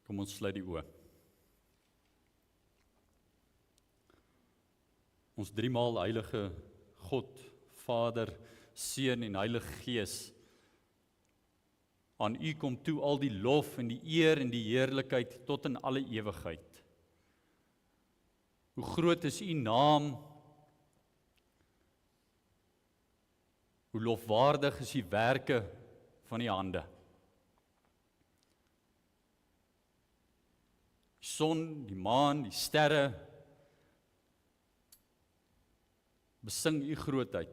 Kom ons sluit die oë. Ons driemaal heilige God, Vader, Seun en Heilige Gees, aan U kom toe al die lof en die eer en die heerlikheid tot in alle ewigheid. Hoe groot is U naam, hoe lofwaardig is U werke van U hande. Die son, die maan, die sterre, besing U grootheid.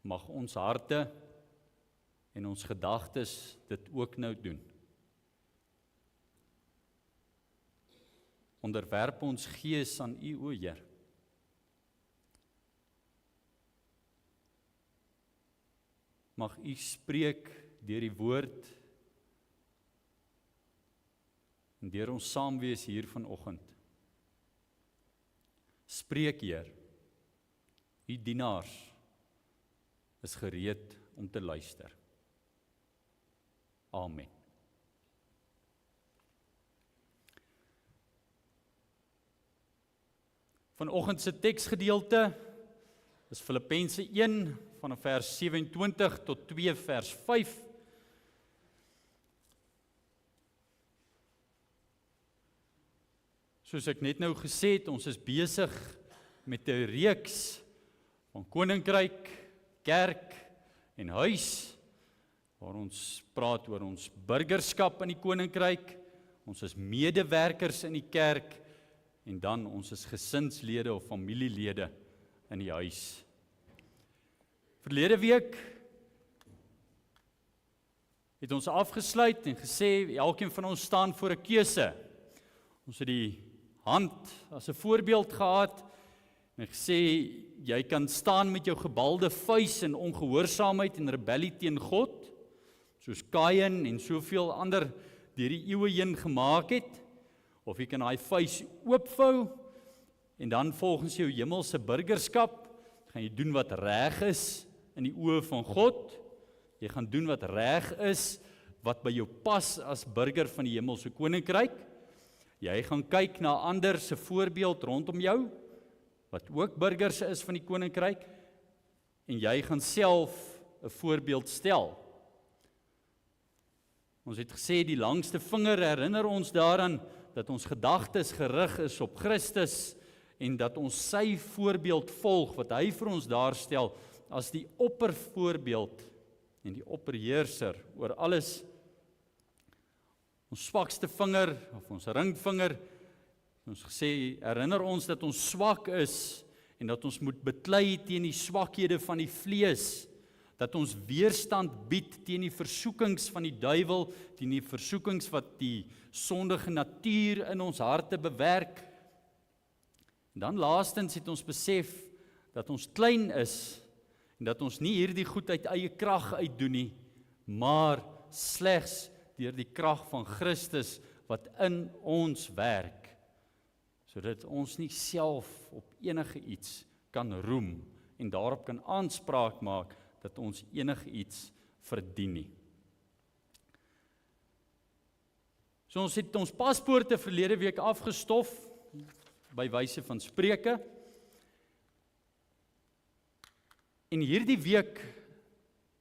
Mag ons harte en ons gedagtes dit ook nou doen. Onderwerp ons gees aan U, o Heer. Mag U spreek deur die woord en deur ons saam wees hier vanoggend. Spreek, Heer. U dienaars is gereed om te luister. Amen. Vanoggend se teksgedeelte is Filippense 1 vanaf vers 27 tot 2 vers 5. Soos ek net nou gesê het, ons is besig met 'n reeks van koninkryk, kerk en huis, waar ons praat oor ons burgerskap in die koninkryk, ons is medewerkers in die kerk, en dan ons is gesinslede of familielede in die huis. Verlede week het ons afgesluit en gesê, elkeen van ons staan voor 'n keuse. Ons het die hand as 'n voorbeeld gehad, en gesê, jy kan staan met jou gebalde vuis in ongehoorsaamheid en rebellie teen God, soos Kain en soveel ander deur die eeue heen gemaak het, of jy kan daai vuis oopvou, en dan volgens jou hemelse burgerskap, gaan jy doen wat reg is in die oë van God, jy gaan doen wat reg is, wat by jou pas as burger van die hemelse koninkryk, jy gaan kyk na ander se voorbeeld rondom jou, wat ook burgers is van die koninkryk, en jy gaan self 'n voorbeeld stel. Ons het gesê, die langste vinger herinner ons daaraan, dat ons gedagtes gerig is op Christus, en dat ons sy voorbeeld volg, wat hy vir ons daarstel, as die oppervoorbeeld, en die opperheerser oor alles. Ons swakste vinger, of ons ringvinger, ons gesê, herinner ons dat ons swak is, en dat ons moet beklei teen die swakhede van die vlees, dat ons weerstand bied teen die versoekings van die duiwel, teen die versoekings wat die sondige natuur in ons harte bewerk. En dan laastens het ons besef, dat ons klein is, en dat ons nie hierdie goed uit eie krag uitdoen nie, maar slegs deur die krag van Christus, wat in ons werk, sodat ons nie self op enige iets kan roem, en daarop kan aanspraak maak, dat ons enige iets verdien nie. So ons het ons paspoorte verlede week afgestof, by wyse van Spreuke, en hierdie week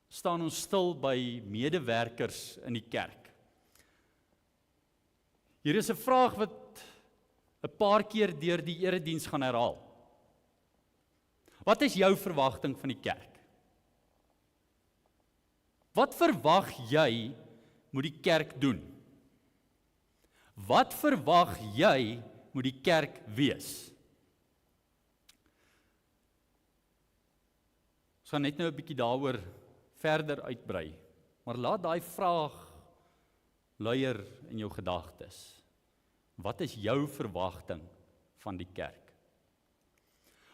staan ons stil by medewerkers in die kerk. Hier is 'n vraag wat 'n paar keer deur die erediens gaan herhaal. Wat is jou verwagting van die kerk? Wat verwag jy moet die kerk doen? Wat verwag jy moet die kerk wees? Ons gaan net nou 'n bietjie daaroor verder uitbrei, maar laat daai vraag luier in jou gedagtes. Wat is jou verwagting van die kerk?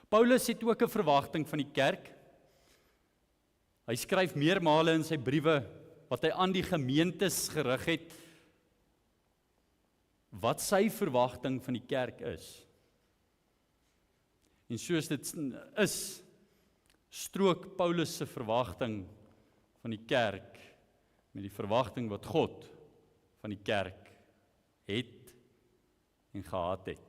Paulus het ook 'n verwagting van die kerk. Hy skryf meermale in sy briewe, wat hy aan die gemeentes gerig het, wat sy verwagting van die kerk is. En soos dit is, strook Paulus se verwagting van die kerk met die verwagting wat God van die kerk het en gehad het.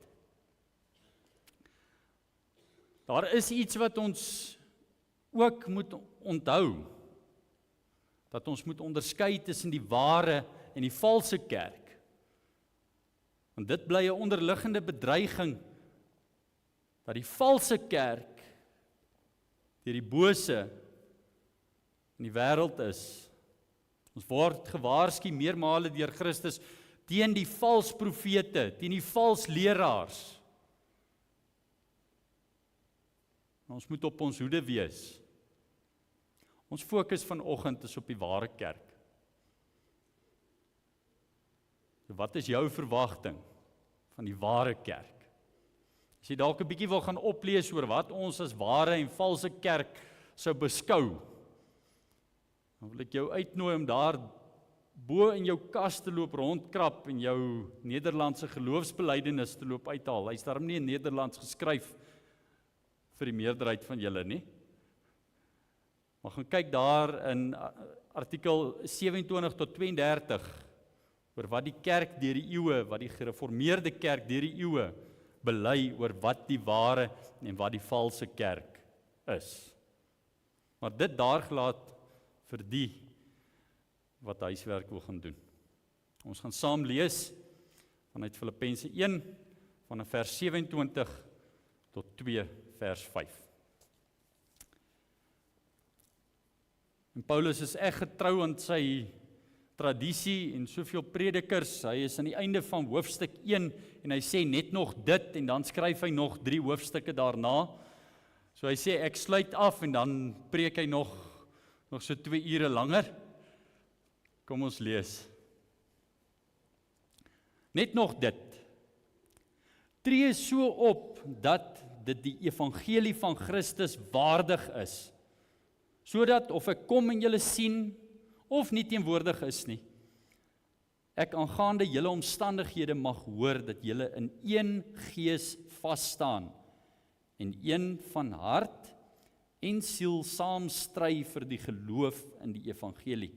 Daar is iets wat ons ook moet onthou, dat ons moet onderskei tussen die ware en die valse kerk. Want dit bly 'n onderliggende bedreiging, dat die valse kerk deur die bose in die wêreld is. Ons word gewaarsku meermale deur Christus teen die vals profete, teen die vals leraars. Ons moet op ons hoede wees. Ons fokus vanoggend is op die ware kerk. Wat is jou verwagting van die ware kerk? As jy dalk 'n bietjie wil gaan oplees oor wat ons as ware en valse kerk sou beskou, dan wil ek jou uitnooi om daar bo in jou kas te loop rondkrap en jou Nederlandse geloofsbelijdenis te loop uithaal. Hy's daarom nie in Nederlands geskryf vir die meerderheid van julle nie. Maar gaan kyk daar in artikel 27 tot 32 oor wat die kerk deur die eeue, wat die gereformeerde kerk deur die eeue bely oor wat die ware en wat die valse kerk is. Maar dit daar gelaat vir die wat huiswerk wil gaan doen. Ons gaan saam lees vanuit Filippense 1 vanaf vers 27 tot 2 vers 5. En Paulus is echt getrou aan sy tradisie en soveel predikers. Hy is aan die einde van hoofstuk 1 en hy sê net nog dit en dan skryf hy nog 3 hoofstukke daarna. So hy sê ek sluit af en dan preek hy nog so 2 ure langer. Kom ons lees. Net nog dit. Tree so op dat dit die evangelie van Christus waardig is, sodat of ek kom en julle sien, of nie teenwoordig is nie, ek aangaande julle omstandighede mag hoor, dat julle in een gees vasstaan, en een van hart en siel saam stry vir die geloof in die evangelie,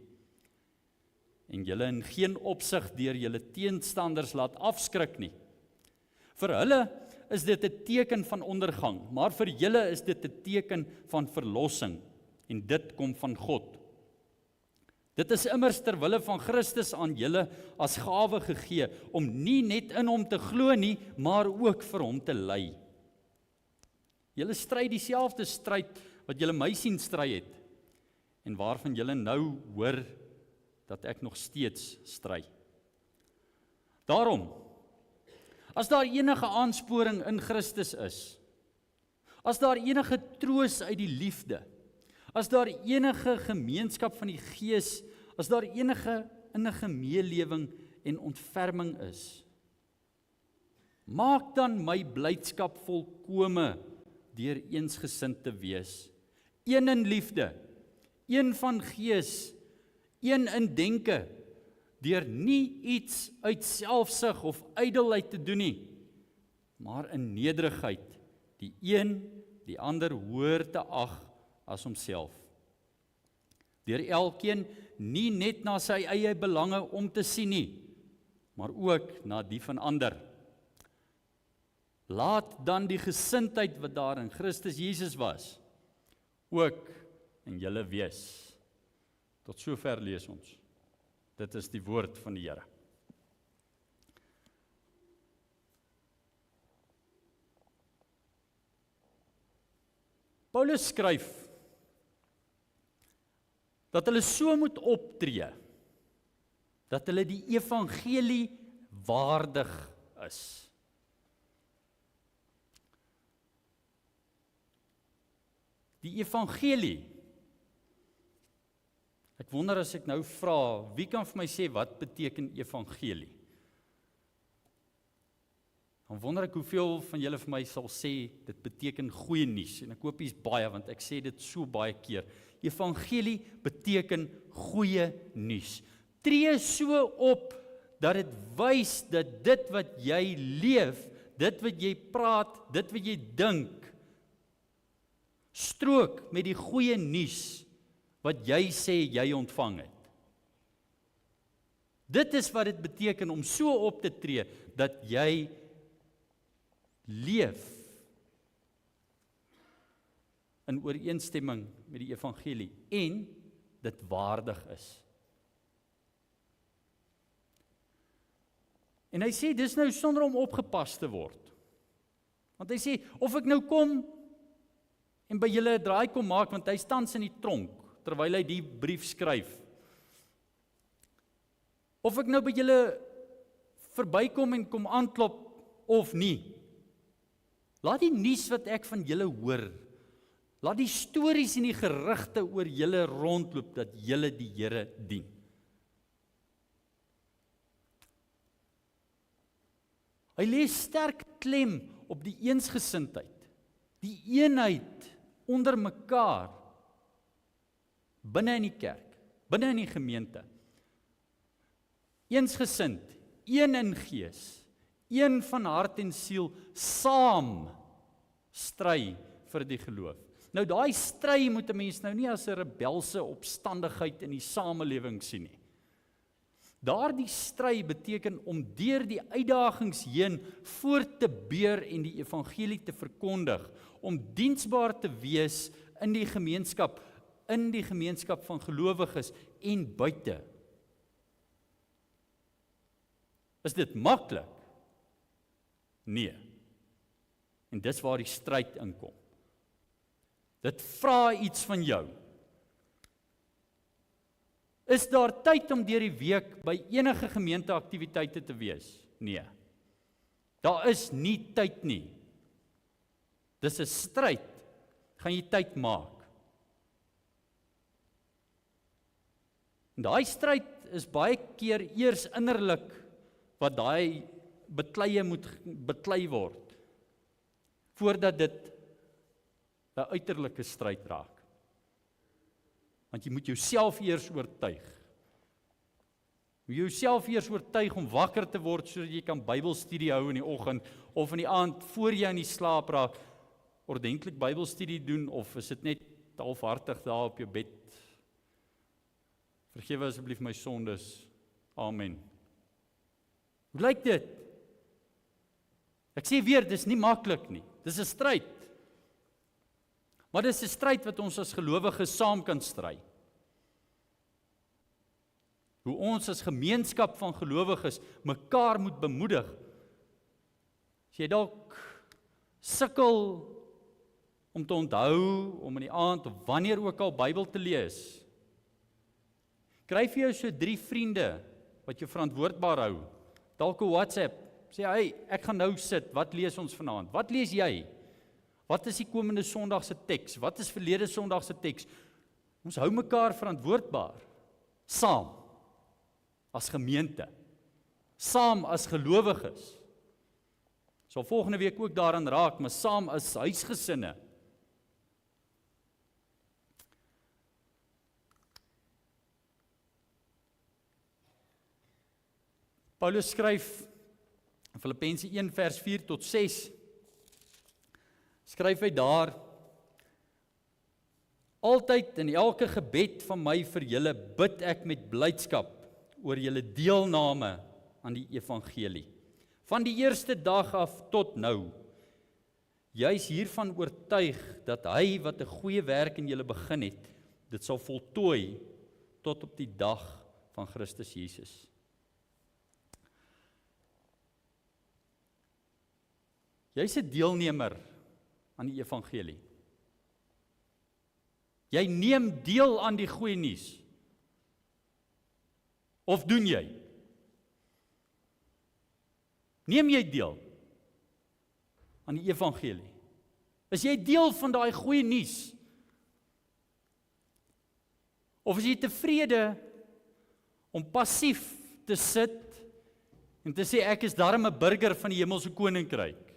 en julle in geen opsig deur julle teenstanders laat afskrik nie. Vir hulle is dit 'n teken van ondergang, maar vir julle is dit 'n teken van verlossing, en dit kom van God. Dit is immers ter wille van Christus aan julle as gawe gegee, om nie net in hom te glo nie, maar ook vir hom te ly. Julle stry dieselfde stryd wat julle my sien stry het, en waarvan julle nou hoor dat ek nog steeds stry. Daarom, as daar enige aansporing in Christus is, as daar enige troos uit die liefde, as daar enige gemeenskap van die Gees, as daar enige innige meelewing en ontferming is, maak dan my blydskap volkome deur eensgesind te wees, een in liefde, een van gees, een in denke, deur nie iets uit selfsug of ydelheid te doen nie, maar in nederigheid, die een die ander hoër te ag as homself. Deur elkeen nie net na sy eie belange om te sien nie, maar ook na die van ander. Laat dan die gesindheid wat daar in Christus Jesus was, ook in julle wees. Tot sover lees ons. Dit is die woord van die Here. Paulus skryf dat hulle so moet optree, dat hulle die evangelie waardig is. Die evangelie, ek wonder as ek nou vra, wie kan vir my sê wat beteken evangelie? Dan wonder ek hoeveel van julle vir my sal sê, dit beteken goeie nuus, en ek hoop hier's baie, want ek sê dit so baie keer. Evangelie beteken goeie nuus. Tree so op, dat dit wys dat dit wat jy leef, dit wat jy praat, dit wat jy dink, strook met die goeie nuus, wat jy sê jy ontvang het. Dit is wat dit beteken om so op te tree, dat jy leef in ooreenstemming met die evangelie en dit waardig is. En hy sê, dis nou sonder om opgepas te word. Want hy sê, of ek nou kom en by julle 'n draai kom maak, want hy tans in die tronk, terwyl hy die brief skryf. Of ek nou by julle verbykom en kom aanklop, of nie. Laat die nuus wat ek van julle hoor, laat die stories en die gerugte oor julle rondloop, dat julle die Here dien. Hy lê sterk klem op die eensgesindheid, die eenheid onder mekaar, binne in die kerk, binne in die gemeente. Eensgesind, een in gees, een van hart en siel, saam stry vir die geloof. Nou daai stry moet 'n mens nou nie as 'n rebelse opstandigheid in die samelewing sien nie. Daardie stry beteken om deur die uitdagings heen voort te beur en die evangelie te verkondig, om diensbaar te wees in die gemeenskap van gelowiges en buite. Is dit maklik? Nee. En dis waar die stryd inkom. Dit vra iets van jou. Is daar tyd om deur die week by enige gemeenteaktiwiteite te wees? Nee. Daar is nie tyd nie. Dis 'n stryd. Gaan jy tyd maak? En daai stryd is baie keer eers innerlik wat daai bekleie moet beklei word, voordat dit 'n uiterlike stryd raak. Want jy moet jouself eers oortuig. Jy moet jouself eers oortuig om wakker te word, sodat jy kan Bybelstudie hou in die oggend, of in die aand, voor jy in die slaap raak, ordentlik Bybelstudie doen, of is dit net halfhartig daar op jou bed? Vergewe asseblief my sondes. Amen. Hoe lyk dit? Ek sê weer, dis nie maklik nie. Dis 'n stryd. Maar dis 'n stryd wat ons as gelowiges saam kan stry. Hoe ons as gemeenskap van gelowiges mekaar moet bemoedig. As jy dalk sukkel om te onthou, om in die aand of wanneer ook al Bybel te lees, kry vir jou so 3 vriende wat jou verantwoordbaar hou. Dalk 'n WhatsApp, sê hey, ek gaan nou sit, wat lees ons vanaand? Wat lees jy? Wat is die komende Sondag se teks? Wat is verlede Sondag se teks? Ons hou mekaar verantwoordbaar, saam, as gemeente, saam as gelowiges. Sal volgende week ook daaraan raak, maar saam as huisgesinne. Paulus skryf in Filippense 1 vers 4 tot 6, skryf hy daar, altyd in elke gebed van my vir julle bid ek met blydskap oor julle deelname aan die evangelie. Van die eerste dag af tot nou. Jy is hiervan oortuig dat hy wat 'n goeie werk in julle begin het, dit sal voltooi tot op die dag van Christus Jesus. Jy's 'n deelnemer aan die evangelie. Jy neem deel aan die goeie nuus. Of doen jy? Neem jy deel aan die evangelie? Is jy deel van daai goeie nuus? Of is jy tevrede om passief te sit en te sê ek is darm 'n burger van die hemelse koninkryk,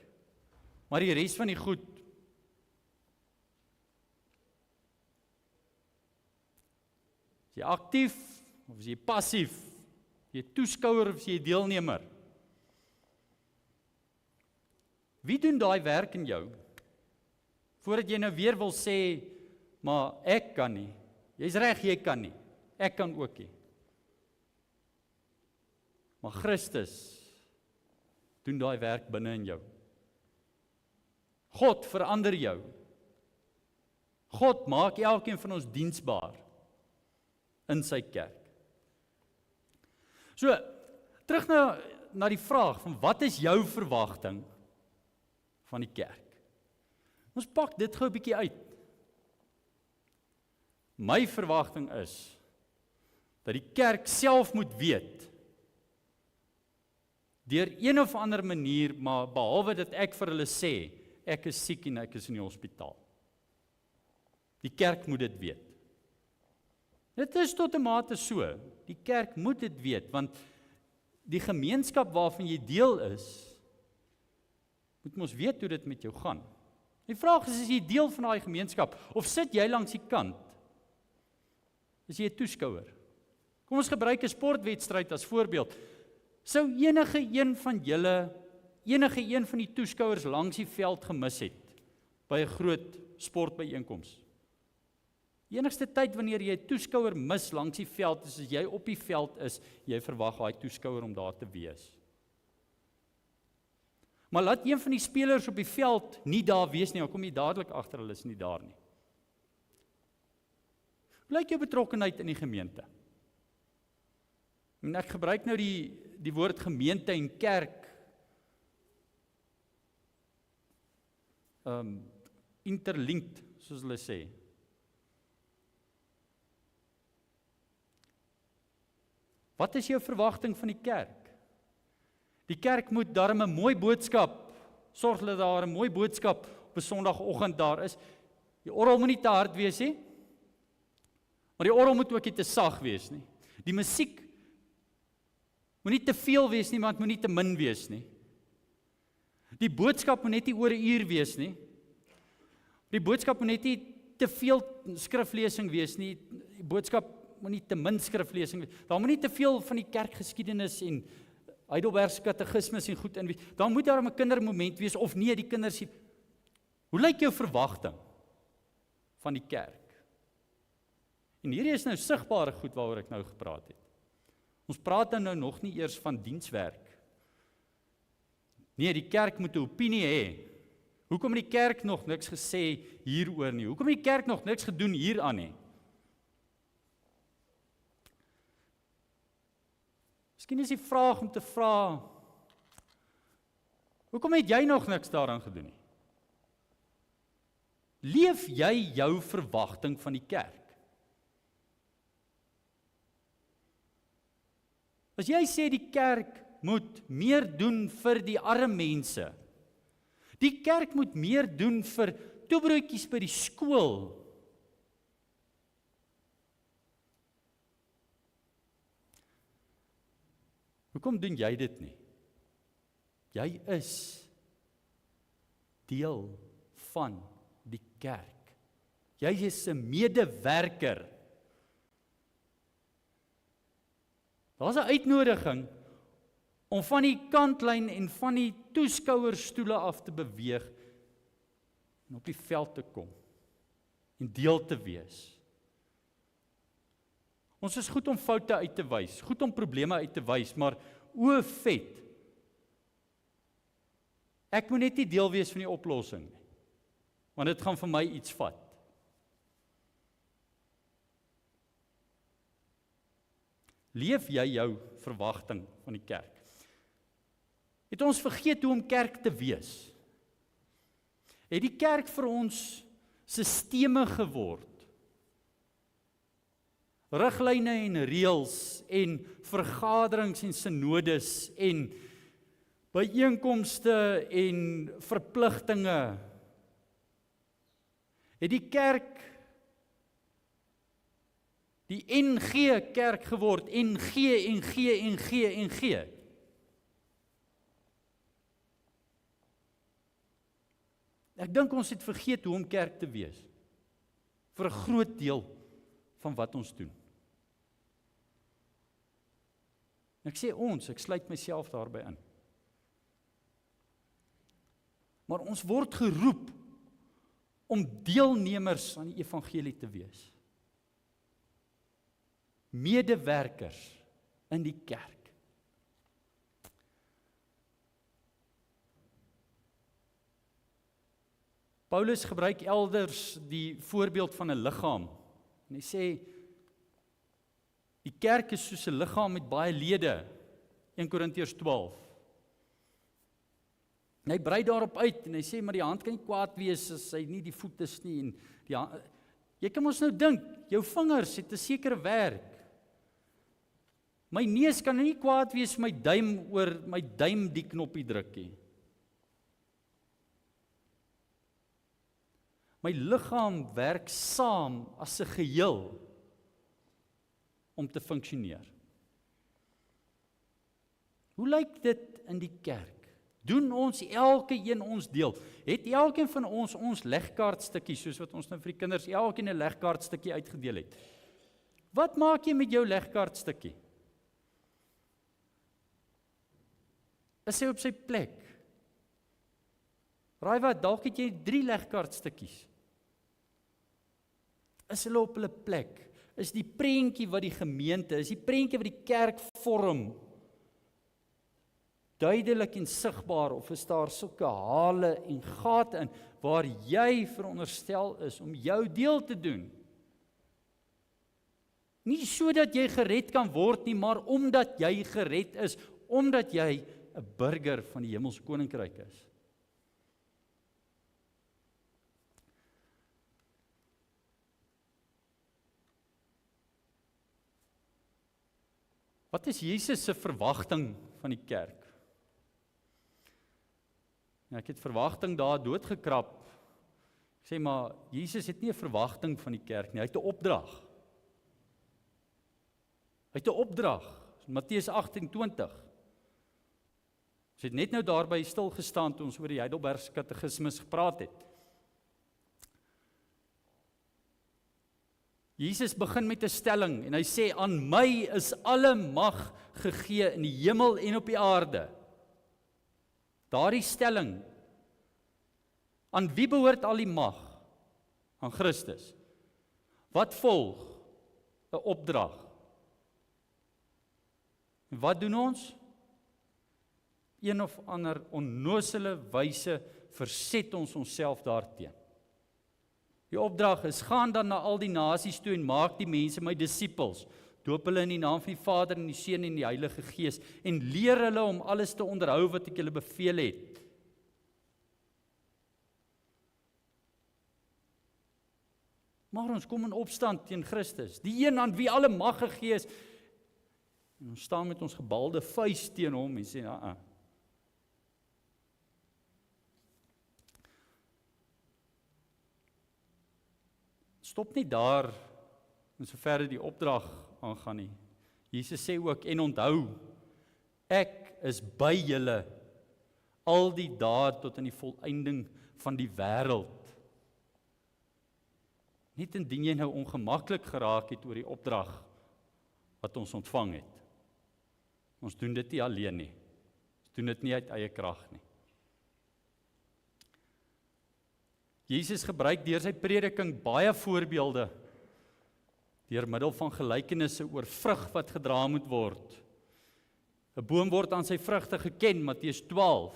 maar die res van die goed is jy aktief of is jy passief? Is jy toeskouer of is jy deelnemer? Wie doen daai werk in jou? Voordat jy nou weer wil sê, maar ek kan nie. Jy's reg, jy kan nie. Ek kan ook nie. Maar Christus doen daai werk binne in jou. God verander jou. God maak elkeen van ons diensbaar in sy kerk. So, terug na die vraag van wat is jou verwagting van die kerk? Ons pak dit gou 'n bietjie uit. My verwagting is dat die kerk self moet weet, deur een of ander manier, maar behalwe dat ek vir hulle sê, ek is siek en ek is in die hospitaal. Die kerk moet dit weet. Dit is tot 'n mate so. Die kerk moet dit weet, want die gemeenskap waarvan jy deel is, moet mos weet hoe dit met jou gaan. Die vraag is jy deel van daai gemeenskap, of sit jy langs die kant? Is jy 'n toeskouer? Kom ons gebruik 'n sportwedstryd as voorbeeld. Sou enige een van die toeskouers langs die veld gemis het, by 'n groot sportbyeenkoms? Die enigste tyd wanneer jy 'n toeskouer mis langs die veld is, as jy op die veld is, jy verwag daai toeskouer om daar te wees. Maar laat een van die spelers op die veld nie daar wees nie, dan kom jy dadelik agter hulle is nie daar nie. Blyk jou betrokkenheid in die gemeente. En ek gebruik nou die woord gemeente en kerk interlinked, soos hulle sê. Wat is jou verwagting van die kerk? Die kerk moet daarom 'n mooi boodskap, sorg dat daar 'n mooi boodskap op 'n Sondagoggend daar is. Die orgel moet nie te hard wees nie, maar die orgel moet ook nie te sag wees nie. Die musiek moet nie te veel wees nie, maar dit moet nie te min wees nie. Die boodskap moet net nie oor 'n uur wees nie. Die boodskap moet net nie te veel skriflesing wees nie. Die boodskap moet nie te min skriflesing wees. Daar moet nie te veel van die kerkgeskiedenis en Heidelbergse katekismes en goed in wees. Dan moet daar 'n kindermoment wees, of nee, die kinders sê, hoe lyk jou verwagting van die kerk? En hierdie is nou sigbare goed waaroor ek nou gepraat het. Ons praat nou nog nie eers van dienswerk. Nee, die kerk moet 'n opinie hê. Hoekom het die kerk nog niks gesê hieroor nie? Hoekom het die kerk nog niks gedoen hieraan nie? Miskien is die vraag om te vra, hoekom het jy nog niks daaraan gedoen nie? Leef jy jou verwagting van die kerk? As jy sê die kerk moet meer doen vir die arme mense, die kerk moet meer doen vir toebroodjies by die skool, hoekom doen jy dit nie? Jy is deel van die kerk. Jy is 'n medewerker. Daar's 'n uitnodiging om van die kantlyn en van die toeskouerstoele af te beweeg en op die veld te kom en deel te wees. Ons is goed om foute uit te wys, goed om probleme uit te wys, maar o vet, ek moet net nie deel wees van die oplossing nie, want dit gaan vir my iets vat. Leef jy jou verwagting van die kerk? Het ons vergeet hoe om kerk te wees? Het die kerk vir ons sisteme geword? Riglyne en reëls en vergaderings en synodes en byeenkomste en verpligtinge. Het die kerk die NG kerk geword, NG. Ek dink ons het vergeet hoe om kerk te wees, vir 'n groot deel van wat ons doen. Ek sê ons, ek sluit myself daarby in. Maar ons word geroep om deelnemers aan die evangelie te wees. Medewerkers in die kerk. Paulus gebruik elders die voorbeeld van 'n liggaam. En hy sê, die kerk is soos 'n liggaam met baie lede, 1 Korintiërs 12. En hy brei daarop uit, en hy sê, maar die hand kan nie kwaad wees as hy nie die voet is nie, en die hand, jy kan ons nou dink, jou vingers het 'n sekere werk. My neus kan nie kwaad wees vir my duim oor my duim die knoppie druk nie. My liggaam werk saam as 'n geheel om te funksioneer. Hoe lyk dit in die kerk? Doen ons elke een ons deel? Het elkeen van ons legkaartstukkie, soos wat ons nou vir die kinders elkeen 'n legkaartstukkie uitgedeel het? Wat maak jy met jou legkaartstukkie? Is hy op sy plek? Raai wat, dalk het jy 3 legkaartstukkies. Is hulle op hulle plek? Is die prentjie wat die gemeente, is die prentjie wat die kerk vorm, duidelik en sigbaar, of is daar sulke hale en gate in, waar jy veronderstel is om jou deel te doen? Nie sodat jy gered kan word nie, maar omdat jy gered is, omdat jy 'n burger van die hemelse koninkryk is. Wat is Jesus se verwagting van die kerk? Ja, ek het verwagting daar doodgekrap. Ek sê maar, Jesus het nie 'n verwagting van die kerk nie, hy het 'n opdrag. Hy het 'n opdrag, Matteus 28. Ons het net nou daarby stil gestaan toe ons oor die Heidelbergse katekismes gepraat het. Jesus begin met 'n stelling en hy sê, aan my is alle mag gegee in die hemel en op die aarde. Daardie stelling, aan wie behoort al die mag? Aan Christus. Wat volg? 'n Opdrag. En wat doen ons? Een of ander onnosele wyse verset ons onsself daarteen. Die opdrag is, gaan dan na al die nasies toe en maak die mense my disippels. Doop hulle in die naam van die Vader en die Seun en die Heilige Gees en leer hulle om alles te onderhou wat ek julle beveel het. Maar ons kom in opstand teen Christus, die een aan wie alle mag gegee is. En ons staan met ons gebalde vuis teen hom en sê, Stop nie daar, en soverre die opdrag aangaan nie. Jesus sê ook, en onthou, ek is by julle al die dae tot in die volëinding van die wêreld. Niet indien jy nou ongemaklik geraak het oor die opdrag wat ons ontvang het. Ons doen dit nie alleen nie. Ons doen dit nie uit eie krag nie. Jesus gebruik deur sy prediking baie voorbeelde deur middel van gelykenisse oor vrug wat gedra moet word. 'n Boom word aan sy vrugte geken, Matteus 12.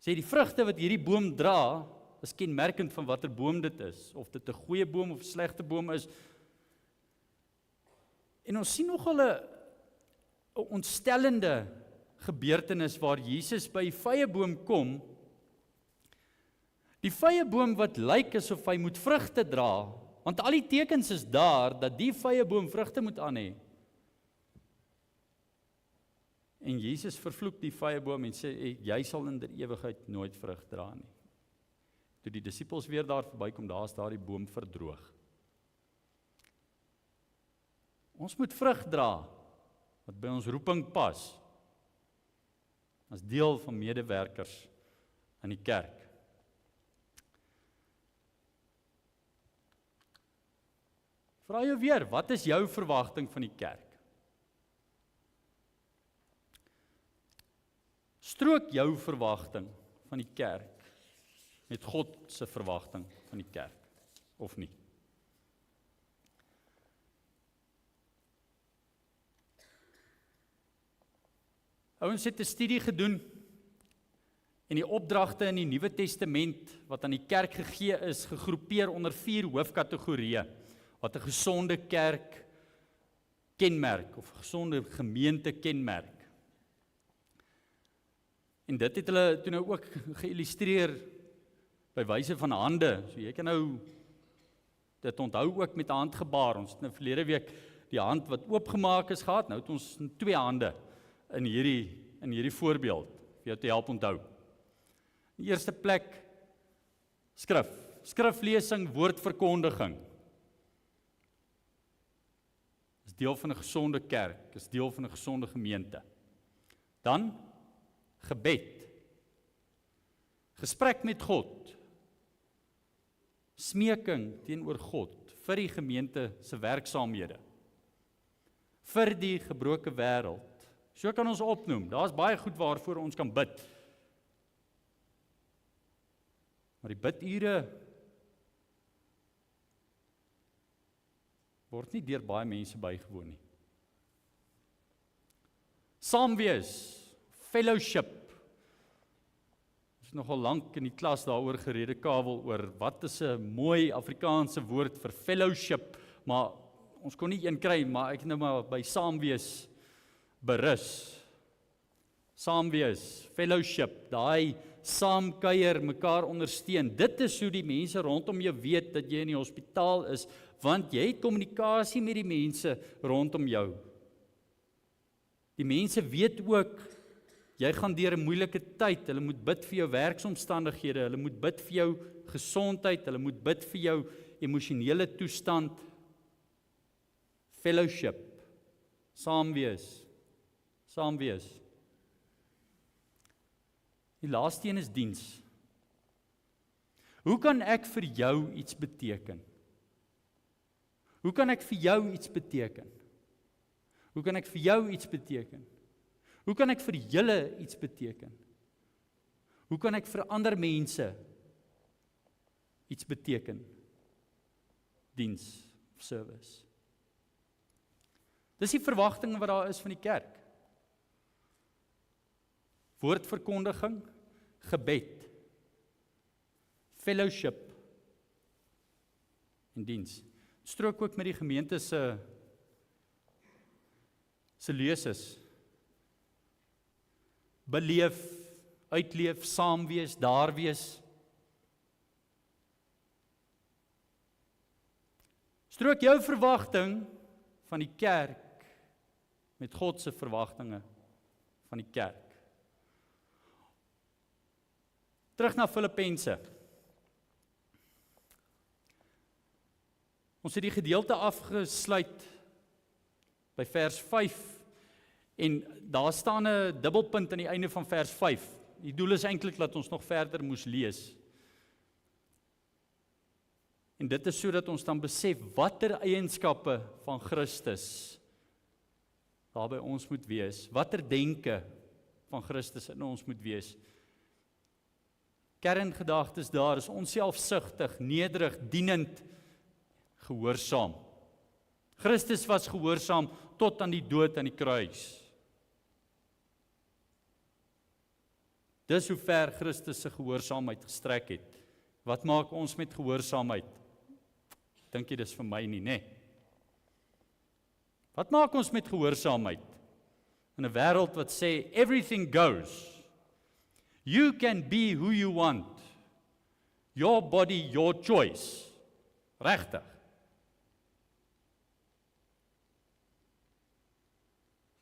Sê die vrugte wat hierdie boom dra, is kenmerkend van watter boom dit is, of dit 'n goeie boom of 'n slegte boom is. En ons sien nogal 'n ontstellende gebeurtenis waar Jesus by die vrye boom kom. Die vrye boom wat lyk asof hy moet vrugte dra, want al die tekens is daar dat die vrye boom vrugte moet aan hê. En Jesus vervloek die vrye boom en sê, jy sal in der ewigheid nooit vrug dra nie. Toe die disippels weer daar verbykom, daar is daardie boom verdroog. Ons moet vrug dra, wat by ons roeping pas, as deel van medewerkers in die kerk. Vra jou weer, wat is jou verwagting van die kerk? Strook jou verwagting van die kerk met God se verwagting van die kerk, of nie? Ouens het 'n studie gedoen En die opdragte in die Nuwe Testament wat aan die kerk gegee is, gegroepeer onder 4 hoofkategorieë wat 'n gesonde kerk kenmerk of 'n gesonde gemeente kenmerk. En dit het hulle toe nou ook geïllustreer by wyse van hande. So jy kan nou dit onthou ook met 'n handgebaar. Ons het nou verlede week die hand wat oopgemaak is gehad. Nou het ons 2 hande in hierdie voorbeeld vir jou te help onthou. Die eerste plek skrif. Skriflesing, woordverkondiging. Is deel van 'n gesonde kerk, is deel van 'n gesonde gemeente. Dan gebed. Gesprek met God. Smeking teenoor God vir die gemeente se werksaamhede. Vir die gebroke wêreld. So kan ons opnoem. Daar's baie goed waarvoor ons kan bid. Maar die bidure word nie deur baie mense bygewoon nie. Saam wees, fellowship. Ons het nogal lank in die klas daaroor geredekawel oor wat is 'n mooi Afrikaanse woord vir fellowship, maar ons kon nie een kry, maar ek het nou maar by saam wees berus. Saam wees, fellowship, daai saam kuier, mekaar ondersteun. Dit is hoe die mense rondom jou weet dat jy in die hospitaal is, want jy het kommunikasie met die mense rondom jou. Die mense weet ook, jy gaan deur 'n moeilike tyd, hulle moet bid vir jou werksomstandighede, hulle moet bid vir jou gesondheid, hulle moet bid vir jou emosionele toestand. Fellowship, saam wees, saam wees. Die laaste een is diens. Hoe kan ek vir jou iets beteken? Hoe kan ek vir jou iets beteken? Hoe kan ek vir jou iets beteken? Hoe kan ek vir julle iets beteken? Hoe kan ek vir ander mense iets beteken? Diens of service. Dis die verwagtinge wat daar is van die kerk. Woordverkondiging, gebed, fellowship en diens. Strook ook met die gemeente se leuses. Beleef, uitleef, saam wees, daar wees. Strook jou verwagting van die kerk met God se verwagtinge van die kerk. Terug na Filippense. Ons het die gedeelte afgesluit by vers 5 en daar staan 'n dubbelpunt aan die einde van vers 5. Die doel is eintlik dat ons nog verder moes lees. En dit is sodat ons dan besef watter eienskappe van Christus daar by ons moet wees, watter denke van Christus in ons moet wees. Kerngedagtes daar is onselfsugtig, nederig, dienend, gehoorsaam. Christus was gehoorsaam tot aan die dood aan die kruis. Dis hoe ver Christus se gehoorsaamheid gestrek het. Wat maak ons met gehoorsaamheid? Dink jy dis vir my nie, né? Wat maak ons met gehoorsaamheid? In 'n wêreld wat sê everything goes. You can be who you want. Your body, your choice. Regtig.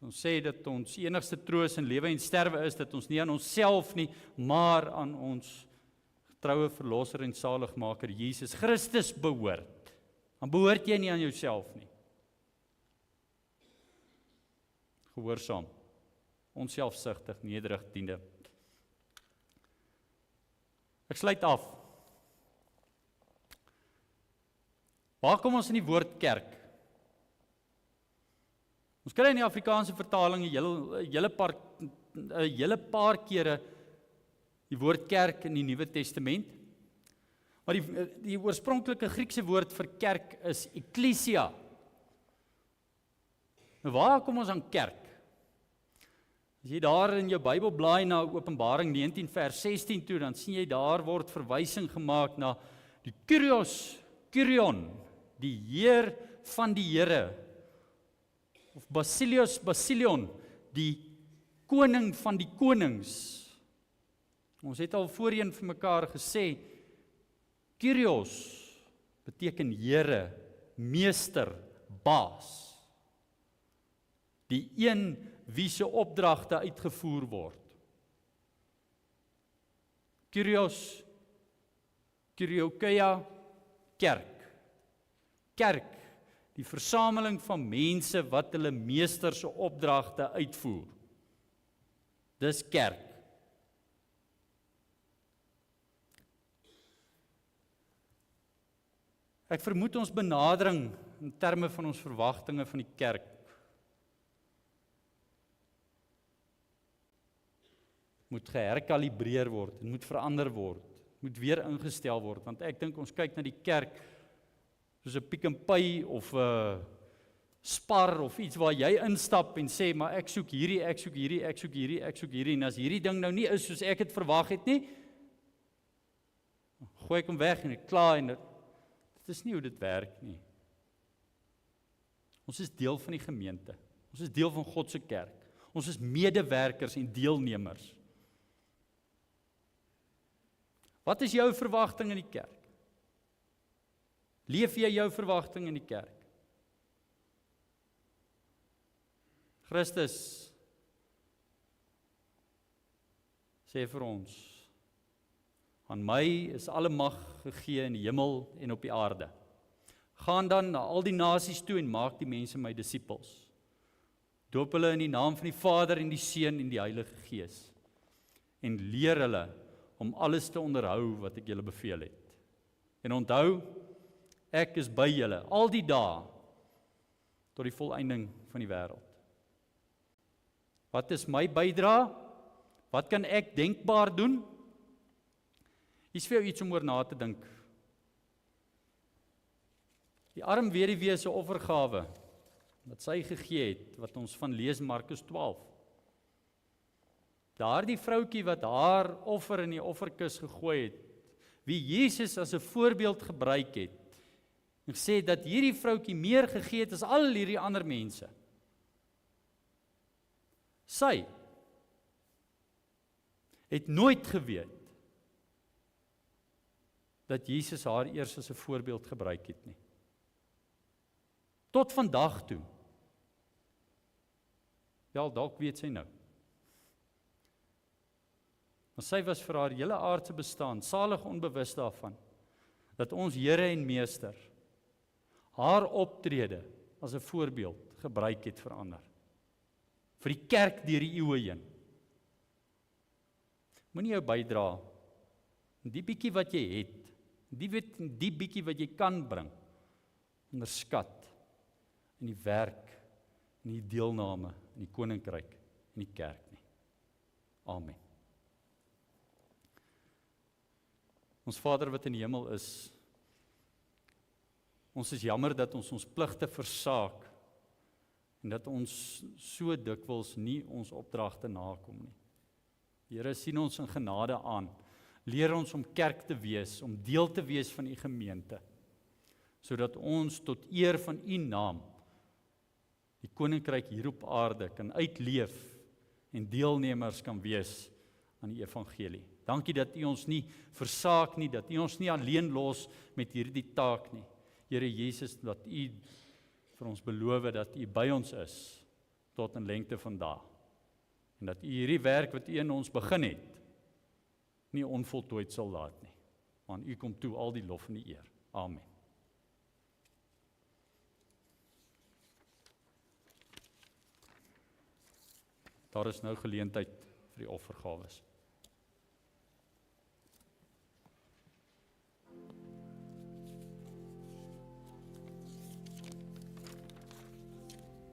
Ons sê dat ons enigste troos in lewe en sterwe is dat ons nie aan onsself nie, maar aan ons getroue verlosser en saligmaker Jesus Christus behoort. Dan behoort jy nie aan jouself nie. Gehoorsaam, onselfsugtig, nederig, dienende. Ek sluit af. Waar kom ons in die woord kerk? Ons kry in die Afrikaanse vertaling 'n hele paar kere die woord kerk in die Nuwe Testament. Maar die oorspronklike Griekse woord vir kerk is ekklesia. Nou waar kom ons aan kerk? As jy daar in jou Bybel blaai na Openbaring 19 vers 16 toe, dan sien jy daar word verwysing gemaak na die Kyrion, die Heer van die Here, of Basilion, die koning van die konings. Ons het al voorheen vir mekaar gesê, Kyrios beteken Here, meester, baas. Die een wie se opdragte uitgevoer word. Kyrios, Kyriokeia, kerk. Kerk, die versameling van mense wat hulle meester se opdragte uitvoer. Dis kerk. Ek vermoed ons benadering in terme van ons verwagtinge van die kerk moet geherkalibreer word, en moet verander word, moet weer ingestel word, want ek dink ons kyk na die kerk soos 'n Pick n Pay of 'n Spar of iets waar jy instap en sê, maar ek soek hierdie, ek soek hierdie, ek soek hierdie, ek soek hierdie, en as hierdie ding nou nie is soos ek het verwag het nie, gooi ek hom weg en ek klaar, en dit is nie hoe dit werk nie. Ons is deel van die gemeente, ons is deel van God se kerk, ons is medewerkers en deelnemers. Wat is jou verwagting in die kerk? Leef jy jou verwagting in die kerk? Christus sê vir ons, aan my is alle mag gegee in die hemel en op die aarde. Gaan dan na al die nasies toe en maak die mense my disippels. Doop hulle in die naam van die Vader en die Seun en die Heilige Gees. En leer hulle om alles te onderhou wat ek julle beveel het. En onthou, ek is by julle al die dae tot die volëinding van die wêreld. Wat is my bydrae? Wat kan ek denkbaar doen? Hier's vir jou iets om oor na te dink. Die arm weduwee se offergawe wat sy gegee het, wat ons van lees Markus 12. Daardie vroutjie wat haar offer in die offerkis gegooi het, wie Jesus as 'n voorbeeld gebruik het, en gesê dat hierdie vroutjie meer gegee het as al hierdie ander mense. Sy het nooit geweet dat Jesus haar eers as 'n voorbeeld gebruik het nie. Tot vandag toe. Ja, dalk weet sy nou. Maar sy was vir haar hele aardse bestaan salig onbewus daarvan, dat ons Here en Meester haar optrede as 'n voorbeeld gebruik het vir ander. Vir die kerk deur die eeue heen. Moenie jou bydra, die bietjie wat jy het, die bietjie wat jy kan bring, onderskat in die werk, in die deelname, in die koninkryk, in die kerk nie. Amen. Ons Vader wat in die hemel is, ons is jammer dat ons pligte versaak, en dat ons so dikwels nie ons opdragte nakom nie. Here, sien ons in genade aan, leer ons om kerk te wees, om deel te wees van u gemeente, sodat ons tot eer van u naam die koninkryk hier op aarde kan uitleef en deelnemers kan wees aan die evangelie. Dankie dat u ons nie versaak nie, dat u ons nie alleen los met hierdie taak nie. Here Jesus, dat u vir ons beloof dat u by ons is tot in lengte van dae. En dat u hierdie werk wat u in ons begin het, nie onvoltooid sal laat nie. Maar aan u kom toe al die lof en die eer. Amen. Daar is nou geleentheid vir die offergawes.